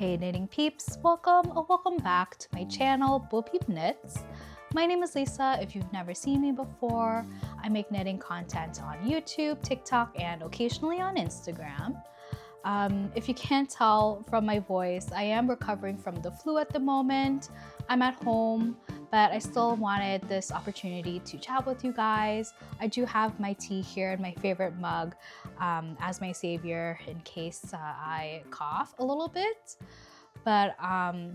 Hey knitting peeps, welcome or welcome back to my channel, bopeepknits. My name is Lisa. If you've never seen me before, I make knitting content on YouTube, TikTok, and occasionally on Instagram. If you can't tell from my voice, I am recovering from the flu at the moment. I'm at home, but I still wanted this opportunity to chat with you guys. I do have my tea here in my favorite mug as my savior in case I cough a little bit. But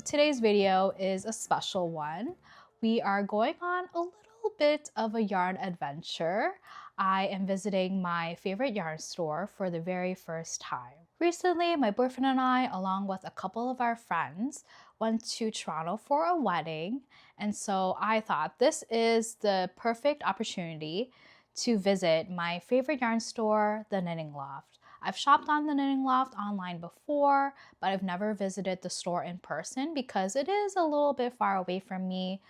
today's video is a special one. We are going on a little bit of a yarn adventure. I am visiting my favorite yarn store for the very first time. Recently, my boyfriend and I, along with a couple of our friends, went to Toronto for a wedding. And so I thought this is the perfect opportunity to visit my favorite yarn store, the Knitting Loft. I've shopped on the Knitting Loft online before, but I've never visited the store in person because it is a little bit far away from me.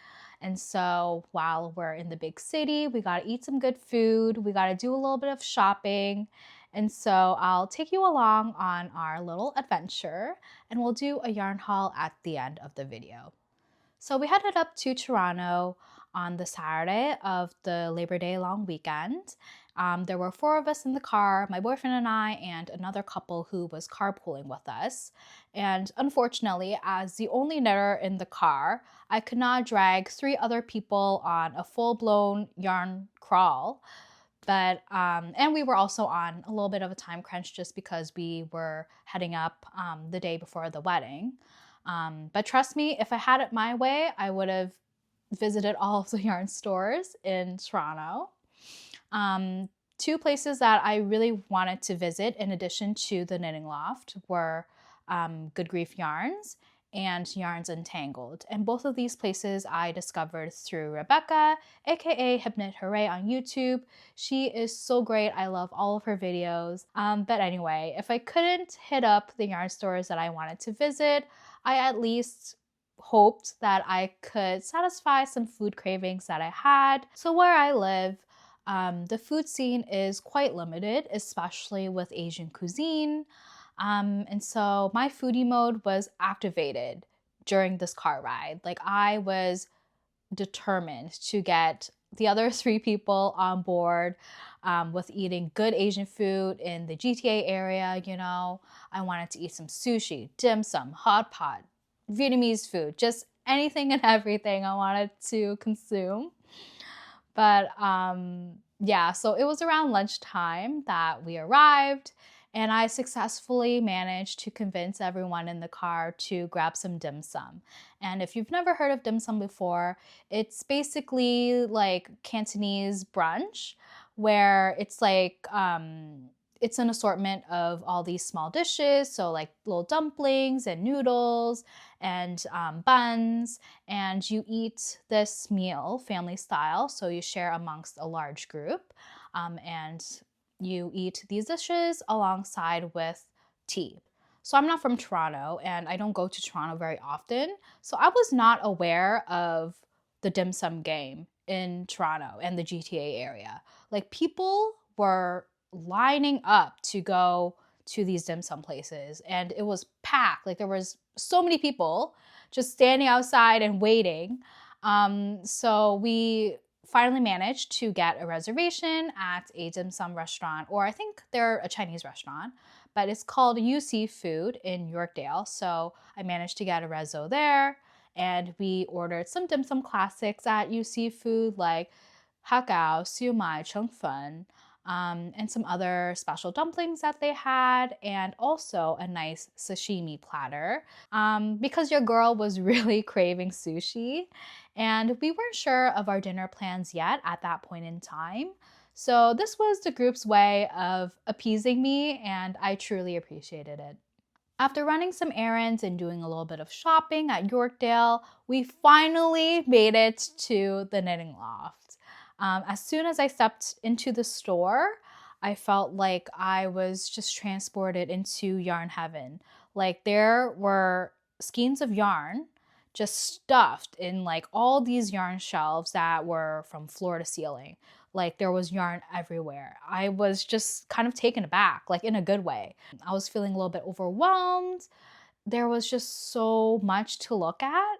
And so while we're in the big city, we gotta eat some good food, we gotta do a little bit of shopping. And so I'll take you along on our little adventure and we'll do a yarn haul at the end of the video. So we headed up to Toronto on the Saturday of the Labor Day long weekend. There were 4 of us in the car, my boyfriend and I, and another couple who was carpooling with us. And unfortunately, as the only knitter in the car, I could not drag 3 other people on a full-blown yarn crawl. But, and we were also on a little bit of a time crunch just because we were heading up the day before the wedding. But trust me, if I had it my way, I would have visited all of the yarn stores in Toronto. 2 places that I really wanted to visit in addition to the Knitting Loft were Good Grief Yarns and Yarns Entangled. And both of these places I discovered through Rebecca, aka Hypnot Hooray on YouTube. She is so great. I love all of her videos. But anyway, if I couldn't hit up the yarn stores that I wanted to visit, I at least hoped that I could satisfy some food cravings that I had. So where I live, the food scene is quite limited, especially with Asian cuisine. And so my foodie mode was activated during this car ride. Like I was determined to get the other 3 people on board with eating good Asian food in the GTA area, you know. I wanted to eat some sushi, dim sum, hot pot, Vietnamese food, just anything and everything I wanted to consume. But yeah, so it was around lunchtime that we arrived. And I successfully managed to convince everyone in the car to grab some dim sum. And if you've never heard of dim sum before, it's basically like Cantonese brunch, where it's like, it's an assortment of all these small dishes, so like little dumplings and noodles and buns, and you eat this meal family style, so you share amongst a large group, and you eat these dishes alongside with tea. So I'm not from Toronto and I don't go to Toronto very often. So I was not aware of the dim sum game in Toronto and the GTA area. Like people were lining up to go to these dim sum places and it was packed. Like there was so many people just standing outside and waiting. So we finally managed to get a reservation at a dim sum restaurant, or I think they're a Chinese restaurant, but it's called UC Food in Yorkdale. So I managed to get a rezo there, and we ordered some dim sum classics at UC Food like hakao, siu mai, cheng fen, and some other special dumplings that they had, and also a nice sashimi platter because your girl was really craving sushi. And we weren't sure of our dinner plans yet at that point in time. So this was the group's way of appeasing me, and I truly appreciated it. After running some errands and doing a little bit of shopping at Yorkdale, we finally made it to the Knitting Loft. As soon as I stepped into the store, I felt like I was just transported into yarn heaven. Like there were skeins of yarn just stuffed in like all these yarn shelves that were from floor to ceiling. Like there was yarn everywhere. I was just kind of taken aback, like in a good way. I was feeling a little bit overwhelmed there was just so much to look at.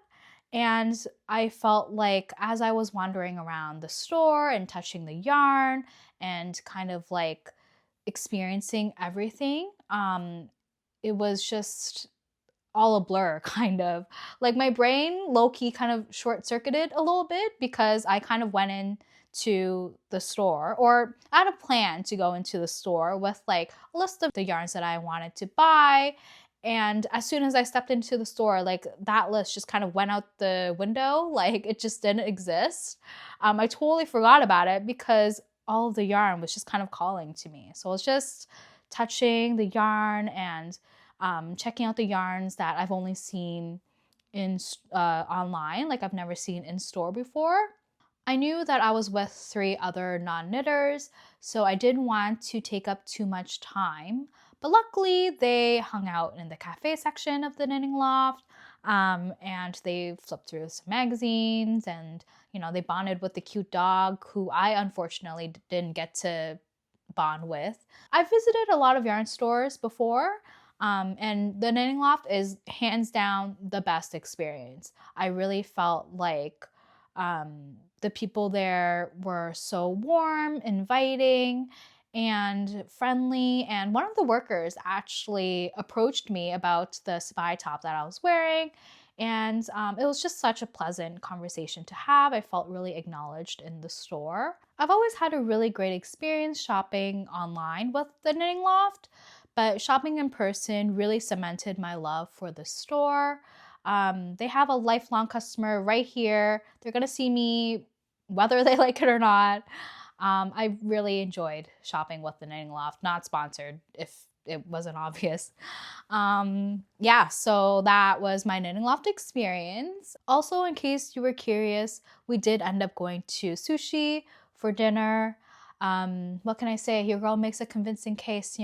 And I felt like as I was wandering around the store and touching the yarn and kind of like experiencing everything, it was just all a blur, kind of. Like my brain low-key kind of short-circuited a little bit because I kind of went into the store, or I had a plan to go into the store with like a list of the yarns that I wanted to buy. And as soon as I stepped into the store, like that list just kind of went out the window. Like it just didn't exist. I totally forgot about it because all of the yarn was just kind of calling to me. So it was just touching the yarn and checking out the yarns that I've only seen in online, like I've never seen in store before. I knew that I was with 3 other non-knitters, so I didn't want to take up too much time. But luckily, they hung out in the cafe section of the knitting loft, and they flipped through some magazines, and they bonded with the cute dog, who I unfortunately didn't get to bond with. I've visited a lot of yarn stores before, and the knitting loft is hands down the best experience. I really felt like the people there were so warm, inviting, and friendly. And one of the workers actually approached me about the spy top that I was wearing. And it was just such a pleasant conversation to have. I felt really acknowledged in the store. I've always had a really great experience shopping online with the knitting loft, but shopping in person really cemented my love for the store. They have a lifelong customer right here. They're gonna see me whether they like it or not. I really enjoyed shopping with the knitting loft. Not sponsored, if it wasn't obvious. Yeah, so that was my knitting loft experience. Also, in case you were curious, we did end up going to sushi for dinner. What can I say? Your girl makes a convincing case,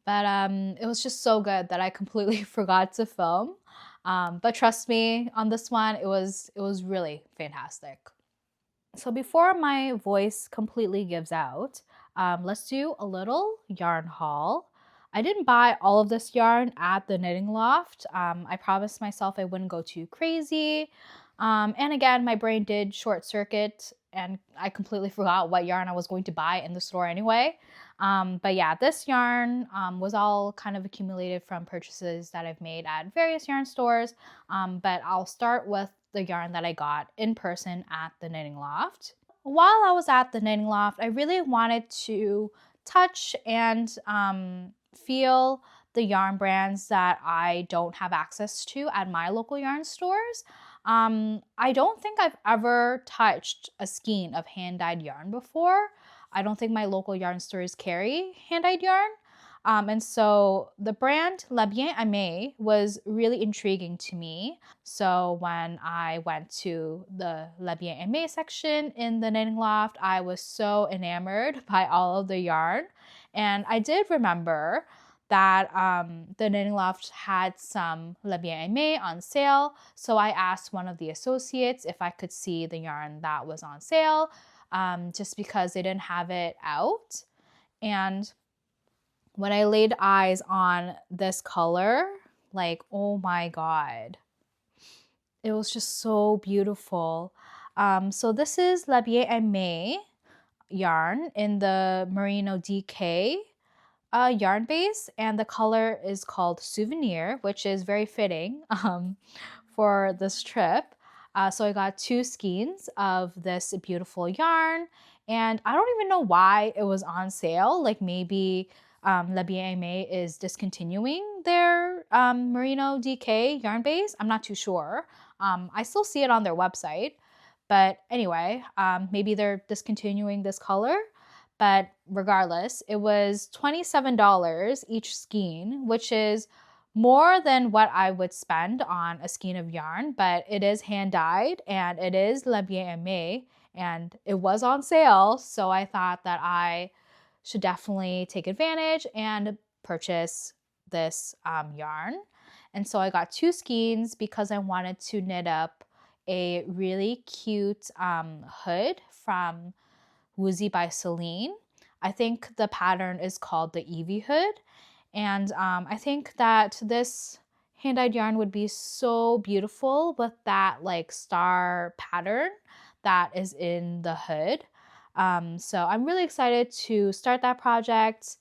But it was just so good that I completely forgot to film. But trust me, on this one, it was really fantastic. So before my voice completely gives out, let's do a little yarn haul. I didn't buy all of this yarn at the knitting loft. I promised myself I wouldn't go too crazy. And again, my brain did short circuit and I completely forgot what yarn I was going to buy in the store anyway. But yeah, this yarn was all kind of accumulated from purchases that I've made at various yarn stores. But I'll start with the yarn that I got in person at the knitting loft. While I was at the knitting loft, I really wanted to touch and feel the yarn brands that I don't have access to at my local yarn stores. I don't think I've ever touched a skein of hand-dyed yarn before. I don't think my local yarn stores carry hand-dyed yarn. And so the brand Aimée was really intriguing to me. So when I went to the Aimée section in the knitting loft, I was so enamored by all of the yarn. And I did remember that the knitting loft had some Aimée on sale. So I asked one of the associates if I could see the yarn that was on sale, just because they didn't have it out. And when I laid eyes on this color, like, oh my God, it was just so beautiful. So this is Aimée yarn in the Merino DK yarn base, and the color is called Souvenir, which is very fitting for this trip. So I got 2 skeins of this beautiful yarn, and I don't even know why it was on sale. Like maybe Aimée is discontinuing their Merino DK yarn base. I'm not too sure. I still see it on their website, but anyway, maybe they're discontinuing this color. But regardless, it was $27 each skein, which is more than what I would spend on a skein of yarn, but it is hand-dyed and it is Aimée, and it was on sale, so I thought that I should definitely take advantage and purchase this yarn. And so I got 2 skeins because I wanted to knit up a really cute hood from Woozy by Celine. I think the pattern is called the Evie hood. And I think that this Hand-dyed yarn would be so beautiful with that like star pattern that is in the hood. So I'm really excited to start that project.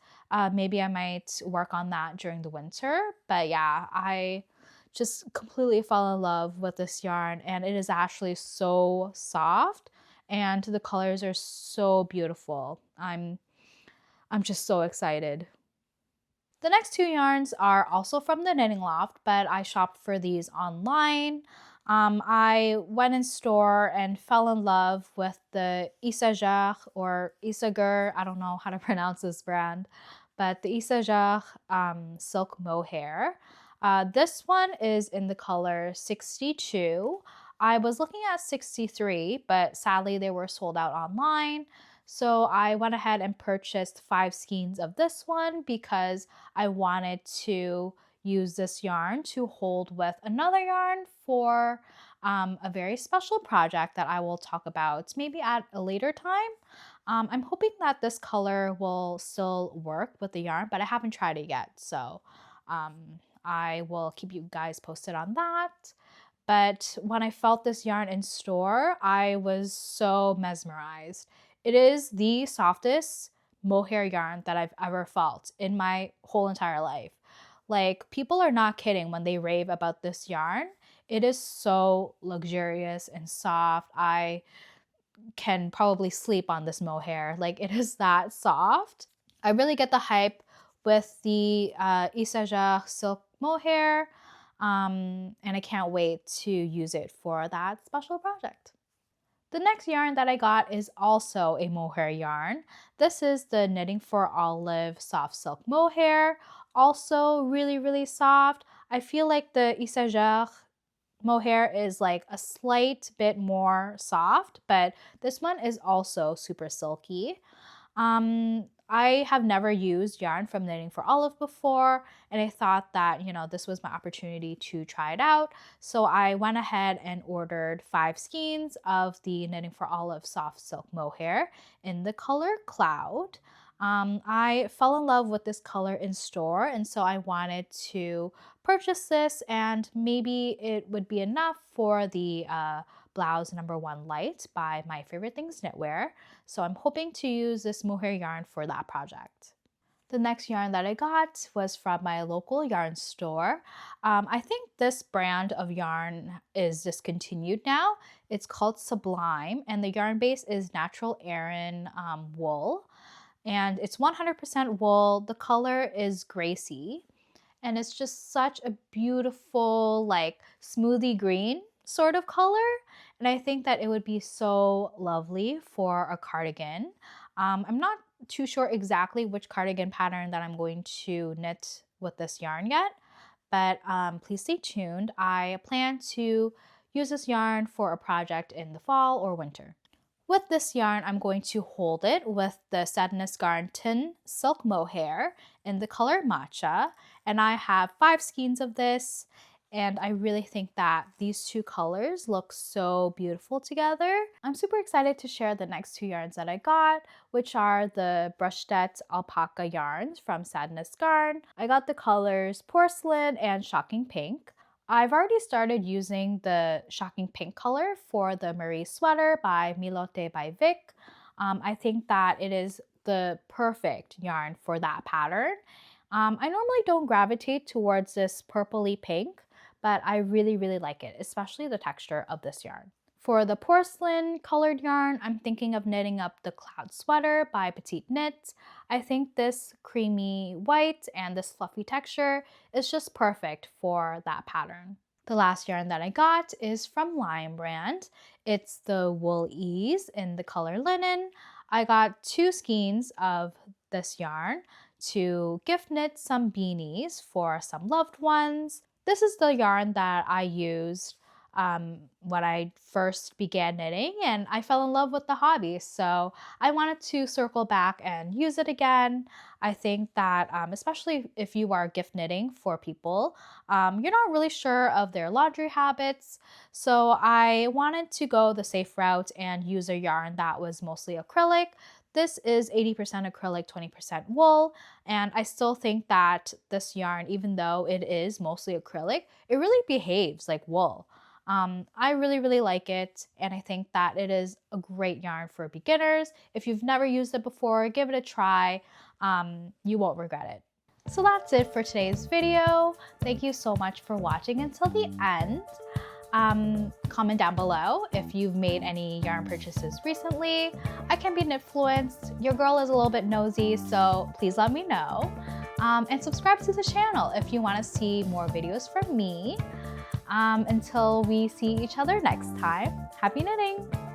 Maybe I might work on that during the winter. But yeah, I just completely fell in love with this yarn, and it is actually so soft and the colors are so beautiful. I'm just so excited. The next two yarns are also from the Knitting Loft, but I shopped for these online. I went in store and fell in love with the Isager or Isager, I don't know how to pronounce this brand, but the Isager Silk Mohair. This one is in the color 62. I was looking at 63, but sadly they were sold out online. So I went ahead and purchased 5 skeins of this one because I wanted to use this yarn to hold with another yarn for a very special project that I will talk about maybe at a later time. I'm hoping that this color will still work with the yarn, but I haven't tried it yet. So I will keep you guys posted on that. But when I felt this yarn in store, I was so mesmerized. It is the softest mohair yarn that I've ever felt in my whole entire life. Like, people are not kidding when they rave about this yarn. It is so luxurious and soft. I can probably sleep on this mohair. Like, it is that soft. I really get the hype with the Isager silk mohair. And I can't wait to use it for that special project. The next yarn that I got is also a mohair yarn. This is the Knitting for Olive Soft Silk Mohair. Also really, really soft. I feel like the Isager mohair is like a slight bit more soft, but this one is also super silky. I have never used yarn from Knitting for Olive before, and I thought that, this was my opportunity to try it out. So I went ahead and ordered 5 skeins of the Knitting for Olive Soft Silk Mohair in the color Cloud. I fell in love with this color in store, and so I wanted to purchase this, and maybe it would be enough for the blouse number 1 light by My Favorite Things Knitwear. So I'm hoping to use this mohair yarn for that project. The next yarn that I got was from my local yarn store. I think this brand of yarn is discontinued now. It's called Sublime, and the yarn base is natural Aran wool. And it's 100% wool. The color is Gracie. And it's just such a beautiful, like, smoothie green sort of color. And I think that it would be so lovely for a cardigan. I'm not too sure exactly which cardigan pattern that I'm going to knit with this yarn yet, but please stay tuned. I plan to use this yarn for a project in the fall or winter. With this yarn, I'm going to hold it with the Sandnes Garn Tynn Silk Mohair in the color Matcha, and I have 5 skeins of this, and I really think that these two colors look so beautiful together. I'm super excited to share the next 2 yarns that I got, which are the Børstet Alpakka yarns from Sandnes Garn. I got the colors Porcelain and Shocking Pink. I've already started using the Shocking Pink color for the Marie sweater by Milote by Vic. I think that it is the perfect yarn for that pattern. I normally don't gravitate towards this purpley pink, but I really, really like it, especially the texture of this yarn. For the porcelain colored yarn, I'm thinking of knitting up the Cloud Sweater by Petite Knits. I think this creamy white and this fluffy texture is just perfect for that pattern. The last yarn that I got is from Lion brand. It's the Wool Ease in the color Linen. I got 2 skeins of this yarn to gift knit some beanies for some loved ones. This is the yarn that I used when I first began knitting, and I fell in love with the hobby, so I wanted to circle back and use it again. I think that especially if you are gift knitting for people, you're not really sure of their laundry habits, so I wanted to go the safe route and use a yarn that was mostly acrylic. This is 80% acrylic, 20% wool, and I still think that this yarn, even though it is mostly acrylic, it really behaves like wool. I really like it, and I think that it is a great yarn for beginners. If you've never used it before, give it a try. You won't regret it. So that's it for today's video. Thank you so much for watching until the end. Comment down below if you've made any yarn purchases recently. I can be knit-fluenced. Your girl is a little bit nosy, so please let me know. And subscribe to the channel if you want to see more videos from me. Until we see each other next time, happy knitting!